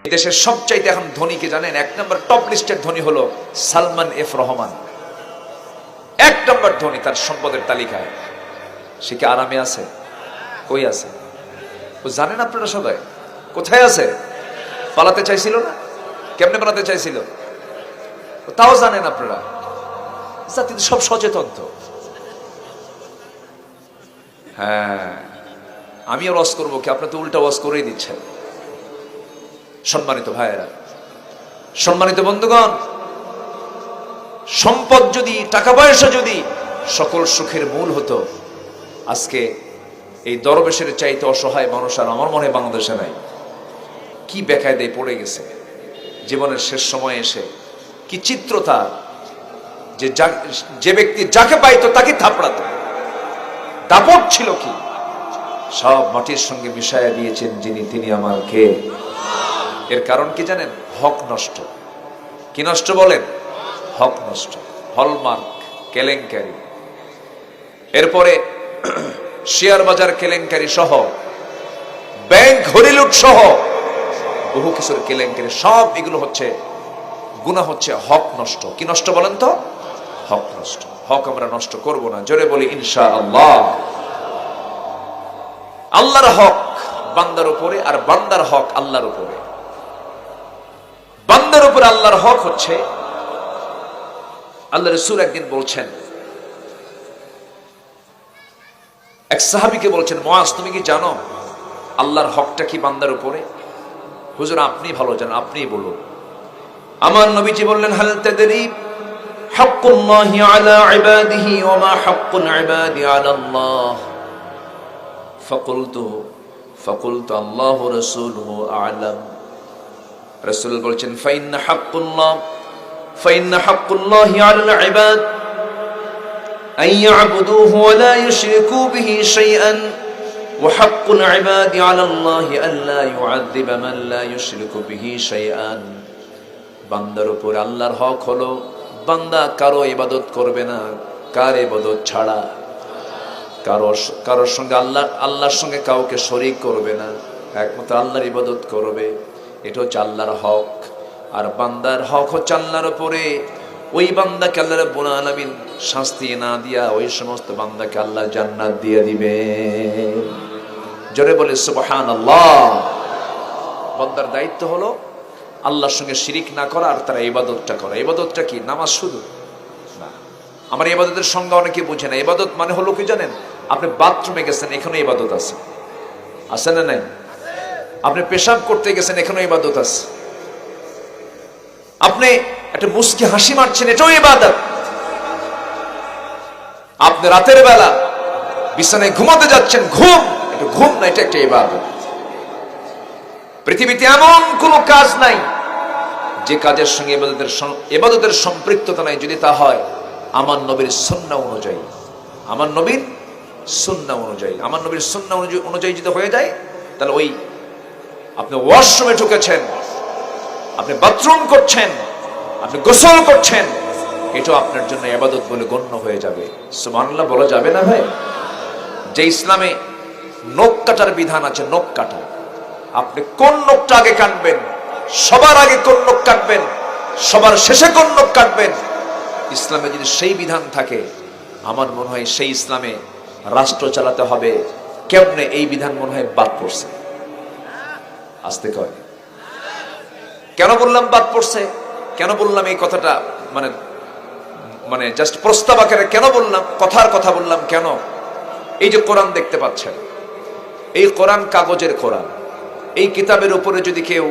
দেশের সবচাইতে এখন ধনীকে জানেন? এক নম্বর টপ লিস্টের ধনী হলো সালমান এফ রহমান। এক নম্বর ধনী তার সম্পদের তালিকায়। সে কি আরামে আছে? কই আছে? ও জানেন আপনারা সবাই কোথায় আছে? পালাতে চাইছিল না? কেমনে পালাতে চাইছিল তাও জানেন আপনারা? জাতি সব সচেতন তো। হ্যাঁ, আমিও লস করবো কি? আপনার তো উল্টা ওয়াজ করেই দিচ্ছেন। সম্মানিত ভাইয়েরা, সম্মানিত বন্ধুগণ, সম্পদ যদি, টাকা পয়সা যদি সকল সুখের মূল হতো, আজকে এই দরবেশের চাইতে অসহায় মানুষ আর আমার মনে হয় বাংলাদেশে নাই। কি বেকায়দায় পড়ে গেছে জীবনের শেষ সময়ে এসে। কি চিত্র তার, যে ব্যক্তি যাকে পাইতো তাকে থাপড়াতো। দাপট ছিল কি? সব মাটির সঙ্গে মিশাইয়া দিয়েছেন যিনি, তিনি আমার কে? এর কারণ কি জানেন? হক নষ্ট। কি নষ্ট বলেন? হক নষ্ট। হলমার্ক কেলেঙ্কারি, এরপরে শেয়ার বাজার কেলেঙ্কারি সহ, ব্যাংক হরিলুট সহ বহু কিছুর কেলেঙ্কারি, সব এগুলো হচ্ছে গুনাহ, হচ্ছে হক নষ্ট। কি নষ্ট বলেন তো? হক নষ্ট। হক আমরা নষ্ট করব না, জোরে বলি ইনশাআল্লাহ। আল্লাহর হক বান্দার উপরে, আর বান্দার হক আল্লাহর উপরে। বান্দার উপরে আল্লাহর হক হচ্ছে, আল্লাহ রাসূল একদিন বলছেন, এক সাহাবীকে বলছেন, মুআজ তুমি কি জানো আল্লাহর হকটা কি বান্দার উপরে? হুজুর আপনি ভালো জানেন, আপনিই বলুন। আমার নবীজি বললেন, হাল তাদরি হাক্কুল্লাহি আলা ইবাদিহি ওয়া মা হাক্কুল ইবাদি আলা আল্লাহ? ফাকুলতু আল্লাহু রাসূলুহু আ'লাম। রাসূল বলছেন, ফাইন্না হাক্কুল্লাহি আলাল ইবাদ আন ইয়া'বুদুহু ওয়া লা ইউশরিকু বিহি শাইআন ওয়া হাক্কুল ইবাদি আলা আল্লাহি আল্লা ইউ'আযযিবা মান লা ইউশরিকু বিহি শাইআন। বান্দার উপর আল্লাহর হক হলো বান্দা কারো ইবাদত করবে না, কার ইবাদত ছাড়া। কারোর সঙ্গে আল্লাহর সঙ্গে কাউকে শরীক করবে না, একমাত্র আল্লাহর ইবাদত করবে। এটা হচ্ছে আল্লাহর হক। আর বান্দার হক হচ্ছে আল্লাহর উপরে। ওই বান্দাকে আল্লাহ রাব্বুল আলামিন শাস্তি না দিয়া ওই সমস্ত বান্দাকে আল্লাহ জান্নাত দিয়ে দিবে। জোরে বলে সুবহানাল্লাহ। বান্দার দায়িত্ব হলো আল্লাহর সঙ্গে শিরিক না করা, আর তারা ইবাদতটা করা। ইবাদতটা কি? নামাজ শুধু না। আমার ইবাদতের সংজ্ঞা অনেকে বুঝে না। ইবাদত মানে হলো কি জানেন? আপনি বাথরুমে গেছেন, এখানে ইবাদত আছে, আছে না নাই? আপনি পেশাব করতে গেছেন, এখানে ইবাদত আছে। আপনি একটা মুস্কি হাসি মারছেন, এটাও ইবাদত। আপনি রাতের বেলা বিছানায় ঘুমাতে যাচ্ছেন, এটা ঘুম না, এটা একটা ইবাদত। পৃথিবীতে এমন কোন কাজ নাই যে কাজের সঙ্গে ইবাদতের সম্পৃক্ততা নাই, যদি তা হয় আমার নবীর সুন্নাহ অনুযায়ী। আমার নবীর সুন্নাহ অনুযায়ী যদি হয়ে যায়, তাহলে ওই আপনি ওয়াশরুমে ঢুকেছেন, আপনি বাথরুম করছেন, আপনি গোসল করছেন, এটাও আপনার জন্য ইবাদত বলে গণ্য হয়ে যাবে। সুবহানাল্লাহ বলা যাবে না ভাই? যে ইসলামে নখ কাটার বিধান আছে, নখ কাটা, আপনি কোন নখটা আগে কাটবেন, সবার আগে কোন নখ কাটবেন, সবার শেষে কোন নখ কাটবেন, ইসলামে যদি সেই বিধান থাকে, আমার মনে হয় সেই ইসলামে রাষ্ট্র চালাতে হবে। কেমনে? এই বিধান মনে হয় বাদ পড়ছে। আসতে কয় কেন বললাম বাদ পড়ছে? কেন বললাম এই কথাটা? মানে জাস্ট প্রস্তাব আকারে কেন বললাম? কথা বললাম কেন? এই যে কোরআন দেখতে পাচ্ছেন, এই কোরআন কাগজের কোরআন, এই কিতাবের উপরে যদি কেউ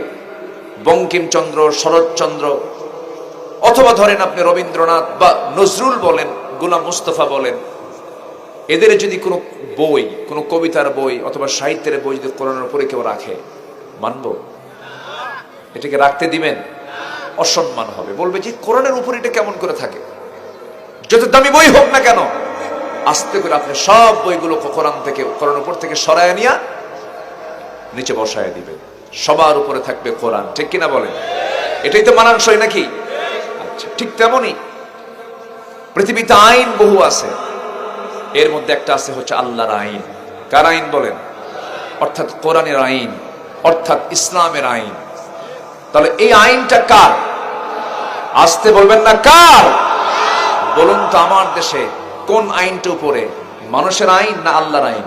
বঙ্কিমচন্দ্র, শরৎচন্দ্র, অথবা ধরেন আপনি রবীন্দ্রনাথ বা নজরুল বলেন, গোলাম মুস্তফা বলেন, এদের যদি কোনো বই, কোনো কবিতার বই অথবা সাহিত্যের বই যদি কোরআনের উপরে কেউ রাখে, মানবো? এটাকে রাখতে দিবেন? অসম্মান হবে। বলবে যে কোরআনের উপর এটা কেমন করে থাকে? যত দামি বই হোক না কেন, আস্তে করে আপনি সব বইগুলো কোরআন থেকে, কোরআন উপর থেকে সরায় নিয়ে নিচে বসায় দিবেন। সবার উপরে থাকবে কোরআন, ঠিক কিনা বলেন? এটাই তো মানানসই নাকি? আচ্ছা, ঠিক তেমনই পৃথিবীতে আইন বহু আছে, এর মধ্যে একটা আছে হচ্ছে আল্লাহর আইন। কার আইন বলেন? অর্থাৎ কোরআনের আইন, অর্থাৎ ইসলামের আইন। তাহলে এই আইনটা কার? আসতে বলবেন না কার? বলুন তো আমার দেশে কোন আইনটা উপরে, মানুষের আইন না আল্লাহর আইন?